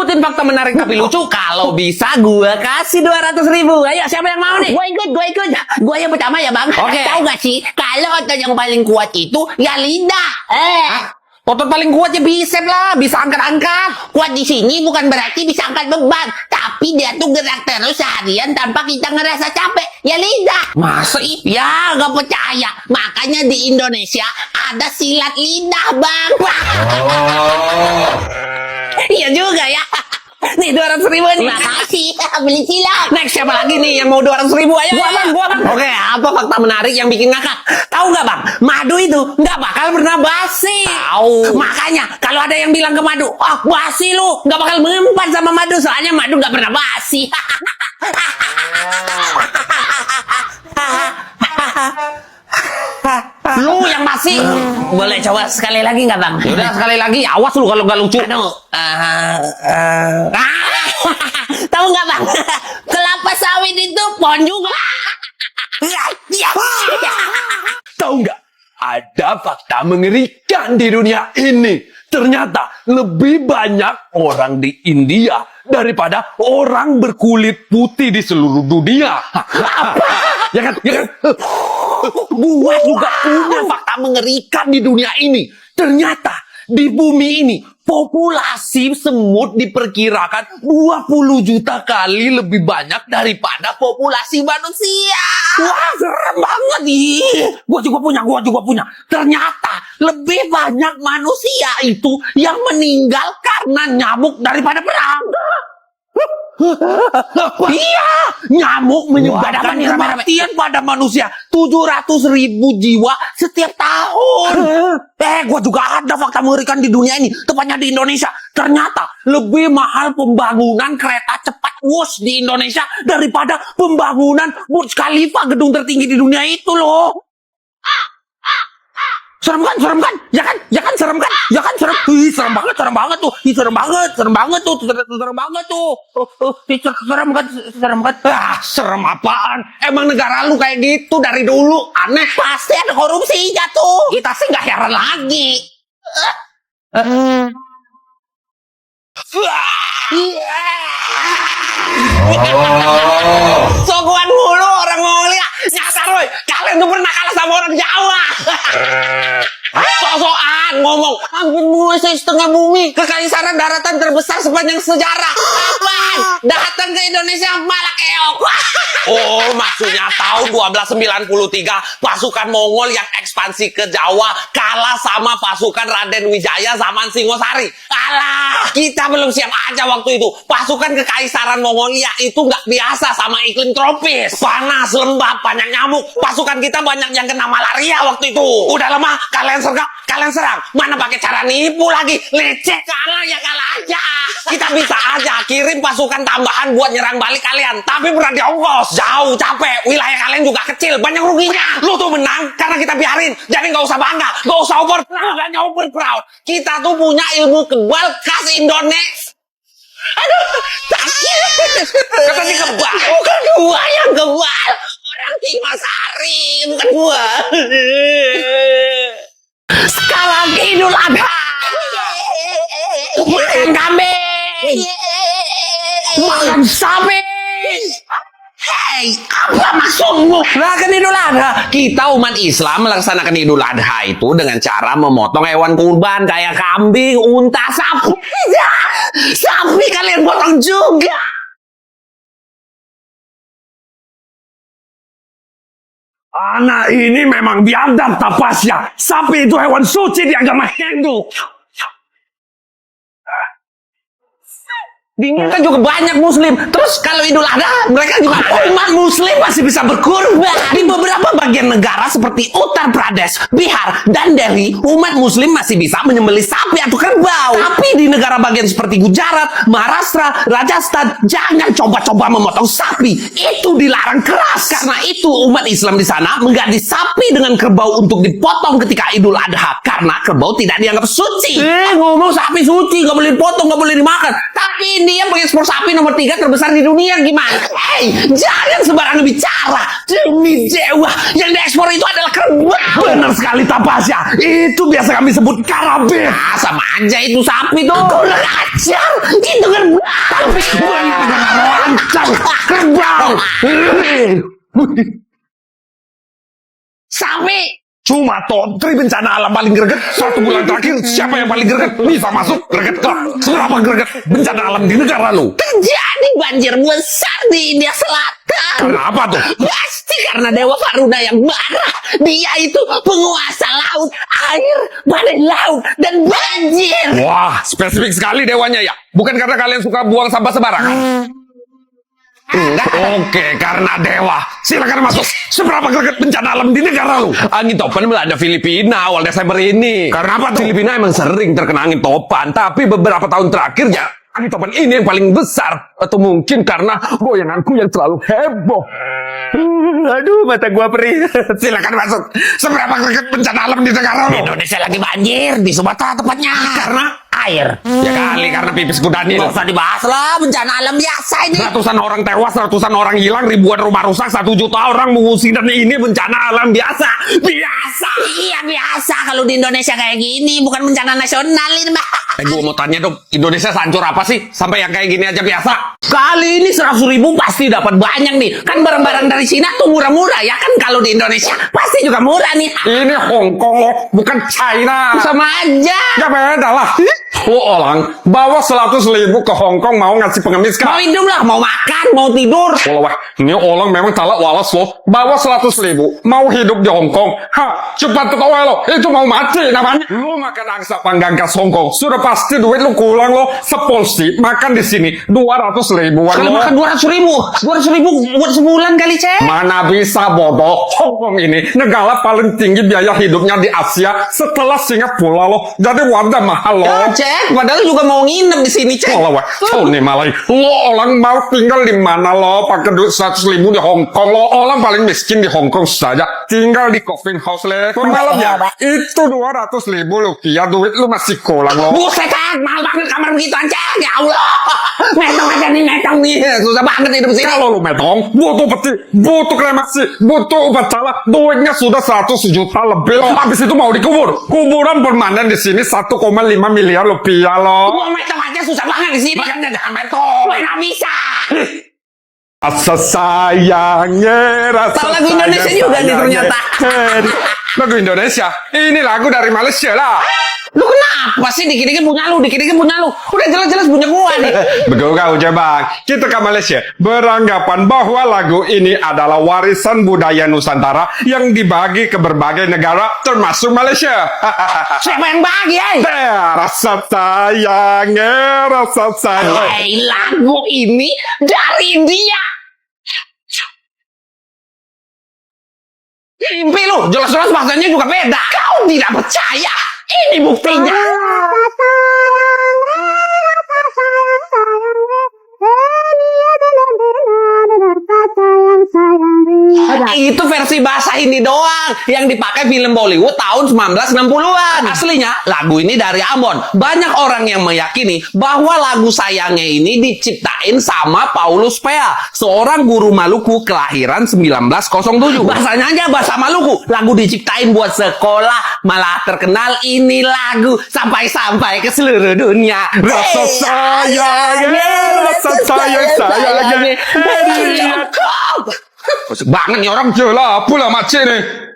Sebutin fakta menarik tapi lucu. Kalau bisa gua kasih 200.000. Ayo, siapa yang mau nih? Gue ikut. Gue yang pertama ya, Bang. Oke. Tahu gak sih, kalau otot yang paling kuat itu ya lidah. Otot paling kuat ya bicep lah, bisa angkat-angkat. Kuat di sini bukan berarti bisa angkat beban, tapi dia tuh gerak terus seharian tanpa kita ngerasa capek. Ya lidah. Masa ih? Ya, gak percaya. Makanya di Indonesia ada silat lidah, Bang. Iya juga ya. Nih 200.000 nih. Makasih, beli silat. Next siapa lagi nih yang mau 200.000? Ayo. Gua bang. Oke, apa fakta menarik yang bikin ngakak? Tahu nggak bang? Madu itu nggak bakal pernah basi. Tahu. Makanya kalau ada yang bilang ke madu, basi lu, nggak bakal mempan sama madu, soalnya madu nggak pernah basi. Lu yang basi. Boleh coba sekali lagi nggak, Bang? Udah sekali lagi, awas lu kalau nggak lucu. Aduh. Tahu nggak, Bang? Kelapa sawit itu pohon juga. Tahu nggak? Ada fakta mengerikan di dunia ini. Ternyata lebih banyak orang di India daripada orang berkulit putih di seluruh dunia. Apa? Ya kan? Gua juga punya fakta mengerikan di dunia ini. Ternyata di bumi ini populasi semut diperkirakan 20 juta kali lebih banyak daripada populasi manusia. Wah, serem banget nih. Gua juga punya. Ternyata lebih banyak manusia itu yang meninggal karena nyamuk daripada perang. Iya, nyamuk menyebabkan kematian pada manusia 700.000 jiwa setiap tahun. Gua juga ada fakta mengerikan di dunia ini, tepatnya di Indonesia. Ternyata lebih mahal pembangunan kereta cepat Wush di Indonesia daripada pembangunan Burj Khalifa, gedung tertinggi di dunia itu loh. Serem kan? Ya kan? Serem. Ih, serem banget tuh. Serem banget. Serem apaan? Emang negara lu kayak gitu dari dulu? Aneh. Pasti ada korupsinya tuh. Kita sih nggak heran lagi. Sogoan mulu orang Mongolia. Nyasar woy. Kalian tuh pernah kalah sama orang Jawa. Sok-sokan ngomong hampir menguasai setengah bumi, kekaisaran daratan terbesar sepanjang sejarah. Apaan? Datang ke Indonesia malah keok. Oh, maksudnya tahun 1293 pasukan Mongol yang ekspansi ke Jawa kalah sama pasukan Raden Wijaya zaman Singosari. Alah, kita belum siap aja waktu itu. Pasukan kekaisaran Mongolia itu nggak biasa sama iklim tropis, panas, lembab, banyak nyamuk. Pasukan kita banyak yang kena malaria waktu itu. Udah lemah, kalian serang. Mana pakai cara nipu lagi? Leceh, kalah ya kalah aja. Kita bisa aja kirim pasukan tambahan buat nyerang balik kalian. Tapi berat di ongkos, jauh, capek. Wilayah kalian juga kecil, banyak ruginya. Lu tuh menang karena kita biarin. Jadi nggak usah bangga, nggak usah over proud. Kita tuh punya ilmu kebal khas Indonesia. Aduh, sakit. Katanya kebal. Bukan gua yang kebal. Orang Singosari, bukan gua. Sekarang Idul Adha. Makan kambing. Makan sapi. Hei, apa maksudmu? Nah, kan Idul Adha. Kita umat Islam melaksanakan Idul Adha itu dengan cara memotong hewan kurban kayak kambing, unta, sapi. Sapi kalian potong juga. Anak ini memang biadab tapasnya. Sapi itu hewan suci di agama Hindu. Di India kan juga banyak Muslim. Terus kalau Idul Adha mereka juga umat Muslim masih bisa berkurban. Di beberapa bagian negara seperti Uttar Pradesh, Bihar, dan Delhi, umat Muslim masih bisa menyembelih sapi atau kerbau. Tapi di negara bagian seperti Gujarat, Maharashtra, Rajasthan, jangan coba-coba memotong sapi. Itu dilarang keras. Karena itu umat Islam di sana mengganti sapi dengan kerbau untuk dipotong ketika Idul Adha. Karena kerbau tidak dianggap suci. Ngomong sapi suci, gak boleh dipotong, gak boleh dimakan. Tapi India pengekspor sapi nomor 3 terbesar di dunia, gimana? Hei, jangan sembarangan bicara. Demi dewa, yang diekspor itu adalah kerbau. Benar sekali Tapasya. Itu biasa kami sebut karabin. Ah, sama aja itu sapi tuh. Kurang ajar, itu kerbau. Tapi lancang kerbau. Sapi. Cuma Tontri bencana alam paling greget 1 bulan terakhir. Siapa yang paling greget? Bisa masuk greget ke seberapa greget bencana alam di negara lu? Terjadi banjir besar di India Selatan. Kenapa tuh? Pasti karena Dewa Varuna yang marah. Dia itu penguasa laut, air, badai laut, dan banjir. Wah, spesifik sekali dewanya ya. Bukan karena kalian suka buang sampah sembarangan. Enggak. Oke, karena dewa. Silakan masuk. Seberapa greget bencana alam di negara lu? Angin topan melanda Filipina awal Desember ini. Karena apa tuh? Filipina emang sering terkena angin topan, tapi beberapa tahun terakhir ya angin topan ini yang paling besar. Atau mungkin karena goyanganku yang terlalu heboh. Aduh, mata gua perih. Silakan masuk. Seberapa greget bencana alam di negara lu? Indonesia lagi banjir di Sumatera tepatnya. Karena Air. ya kali karena pipis kuda nih. Nggak usah dibahas lah, bencana alam biasa ini. Ratusan orang tewas, ratusan orang hilang, ribuan rumah rusak, 1 juta orang mengungsi, dan ini bencana alam biasa. Biasa. Iya biasa kalau di Indonesia kayak gini, bukan bencana nasional ini mah. Gue mau tanya dong, Indonesia hancur apa sih? Sampai yang kayak gini aja biasa. Kali ini 100.000 pasti dapat banyak nih. Kan barang-barang dari Cina tuh murah-murah ya kan? Kalau di Indonesia pasti juga murah nih. Ini Hong Kong loh, bukan China. Sama aja. Ya beda lah. Lo orang bawa 100.000 ke Hong Kong mau ngasih pengemis Mau kan? hidup lah, mau makan, mau tidur. Kalau wah, ini orang memang talak walas loh. Bawa 100.000 mau hidup di Hong Kong. Ha, cepat ketawa lo. Itu mau mati namanya. Lo makan angsa panggang khas Hong Kong. Sudah pasti duit lo kurang lo. Sepolsi makan di sini 200.000-an Kalau lo. makan 200.000 buat sebulan kali, Cek. Mana bisa bodoh. Hong Kong ini negara paling tinggi biaya hidupnya di Asia setelah Singapura lo. Jadi wadah mahal lo. Ya, Cek. Padahal juga mau nginep di sini, Cek. Kalau wah, nih malah lo orang mau tinggal di mana lo pakai duit 100.000 di Hong Kong lo orang paling miskin di Hong Kong saja tinggal di coffin house le. Malam ya itu 200.000 rupiah duit lu masih kurang lo. Buset, Cek. Mahal banget kamar begitu, Cek. Ya Allah. Metong aja nih, metong nih. Susah banget hidup sini. Kalau lu metong, butuh peti, butuh kremasi, butuh upacara, duitnya sudah 100 juta lebih lo. Habis itu mau dikubur. Kuburan permanen di sini 1,5 miliar rupiah lo. Gua metong aja susah banget di sini. Makanya jangan metong. Gue nggak bisa. Rasa sayangnya, rasa Tahu lagu Indonesia juga nih ternyata. Lagu Indonesia? Ini lagu dari Malaysia lah. Lu kenapa sih dikit-dikit punya lu, dikit-dikit punya lu? Udah jelas-jelas punya gua nih. Betul kau Bang. Kita ke Malaysia beranggapan bahwa lagu ini adalah warisan budaya Nusantara yang dibagi ke berbagai negara termasuk Malaysia. Siapa yang bagi, Rasa sayangnya, rasa sayang. Hey, lagu ini dari India. Mimpi lu, jelas-jelas bahasanya juga beda. Kau tidak percaya. Ini buktinya. Itu versi bahasa Hindi doang yang dipakai film Bollywood tahun 1960-an. Aslinya lagu ini dari Ambon. Banyak orang yang meyakini bahwa lagu Sayangnya ini diciptain sama Paulus Pea, seorang guru Maluku kelahiran 1907. Bahasanya aja bahasa Maluku. Lagu diciptain buat sekolah, malah terkenal ini lagu sampai-sampai ke seluruh dunia. Rasa sayangnya, rasa sayangnya. Banget nih orang. Jelah pula macet nih.